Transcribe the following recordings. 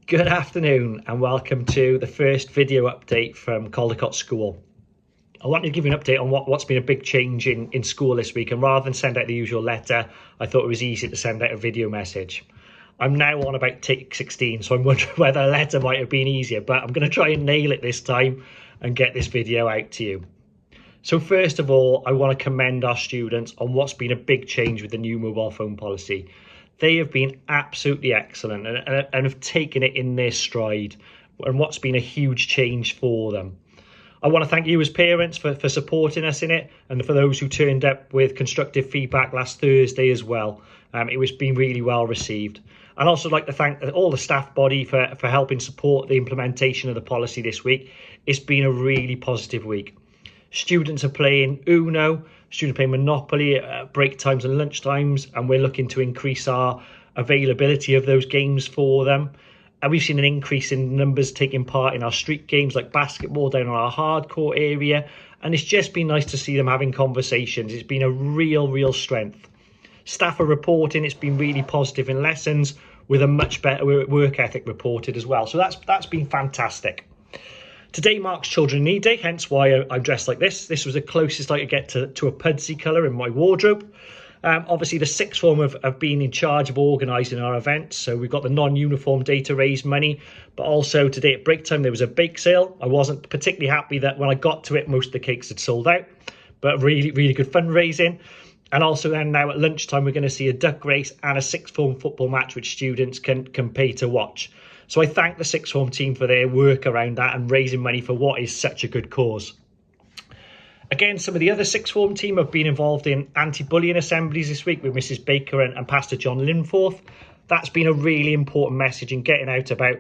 Good afternoon and welcome to the first video update from Caldecott School. I wanted to give you an update on what's been a big change in school this week, and rather than send out the usual letter, I thought it was easy to send out a video message. I'm now on about take 16, so I'm wondering whether a letter might have been easier, but I'm going to try and nail it this time and get this video out to you. So first of all, I want to commend our students on what's been a big change with the new mobile phone policy. They have been absolutely excellent and have taken it in their stride, and what's been a huge change for them. I want to thank you as parents for supporting us in it, and for those who turned up with constructive feedback last Thursday as well. It was been really well received. I'd also like to thank all the staff body for helping support the implementation of the policy this week. It's been a really positive week. Students are playing Uno, students playing Monopoly at break times and lunch times, and we're looking to increase our availability of those games for them. And we've seen an increase in numbers taking part in our street games like basketball down on our hardcore area, and it's just been nice to see them having conversations. It's been a real strength. Staff are reporting it's been really positive in lessons, with a much better work ethic reported as well. So that's been fantastic. Today marks Children in Need Day, hence why I'm dressed like this. This was the closest I could get to a Pudsey colour in my wardrobe. Obviously, the sixth form have been in charge of organising our events. So we've got the non-uniform day to raise money, but also today at break time there was a bake sale. I wasn't particularly happy that when I got to it, most of the cakes had sold out, but really good fundraising. And also then now at lunchtime, we're going to see a duck race and a sixth form football match, which students can pay to watch. So I thank the sixth form team for their work around that and raising money for what is such a good cause. Again, some of the other sixth form team have been involved in anti-bullying assemblies this week with Mrs Baker and Pastor John Linforth. That's been a really important message in getting out about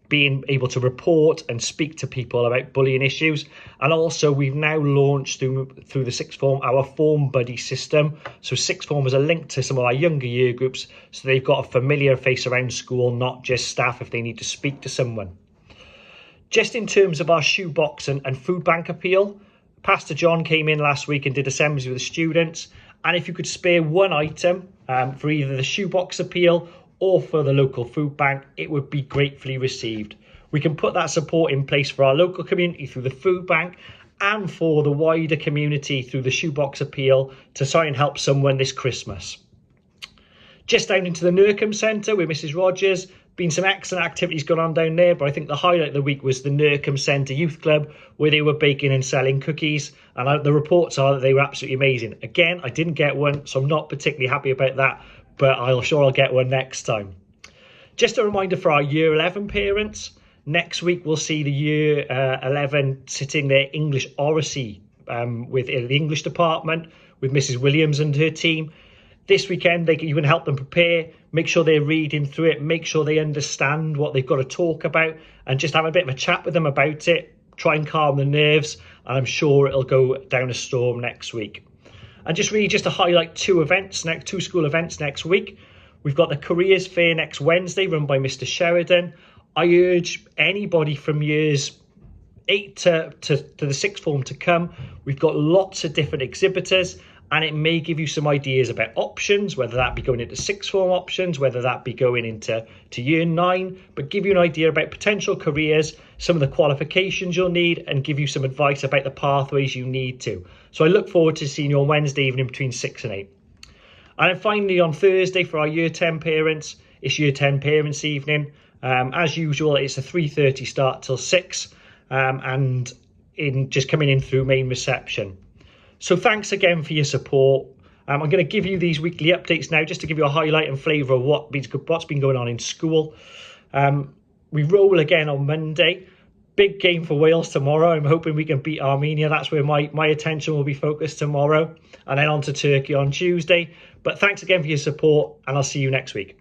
being able to report and speak to people about bullying issues. And also we've now launched through the sixth form our Form Buddy system. So sixth formers are linked to some of our younger year groups, so they've got a familiar face around school, not just staff if they need to speak to someone. Just in terms of our shoebox and food bank appeal, Pastor John came in last week and did assemblies with the students, and if you could spare one item for either the shoebox appeal or for the local food bank, it would be gratefully received. We can put that support in place for our local community through the food bank and for the wider community through the shoebox appeal to try and help someone this Christmas. Just down into the Nurcombe Centre with Mrs Rogers, been some excellent activities going on down there, but I think the highlight of the week was the Nurcombe Centre Youth Club, where they were baking and selling cookies, and the reports are that they were absolutely amazing. Again, I didn't get one, so I'm not particularly happy about that, but I'll get one next time. Just a reminder for our Year 11 parents, next week we'll see the Year 11 sitting their English oracy with the English department with Mrs Williams and her team. This weekend you can help them prepare, make sure they're reading through it, make sure they understand what they've got to talk about, and just have a bit of a chat with them about it, try and calm the nerves, and I'm sure it'll go down a storm next week. And just to highlight two school events next week. We've got the Careers Fair next Wednesday, run by Mr Sheridan. I urge anybody from years 8 to the sixth form to come. We've got lots of different exhibitors, and it may give you some ideas about options, whether that be going into sixth form options, whether that be going into year 9, but give you an idea about potential careers, some of the qualifications you'll need, and give you some advice about the pathways you need to. So I look forward to seeing you on Wednesday evening between 6 and 8. And then finally on Thursday for our year 10 parents, it's year 10 parents evening. As usual, it's a 3:30 start till 6, and just coming in through main reception. So thanks again for your support. I'm going to give you these weekly updates now just to give you a highlight and flavour of what's been going on in school. We roll again on Monday. Big game for Wales tomorrow. I'm hoping we can beat Armenia. That's where my attention will be focused tomorrow. And then on to Turkey on Tuesday. But thanks again for your support, and I'll see you next week.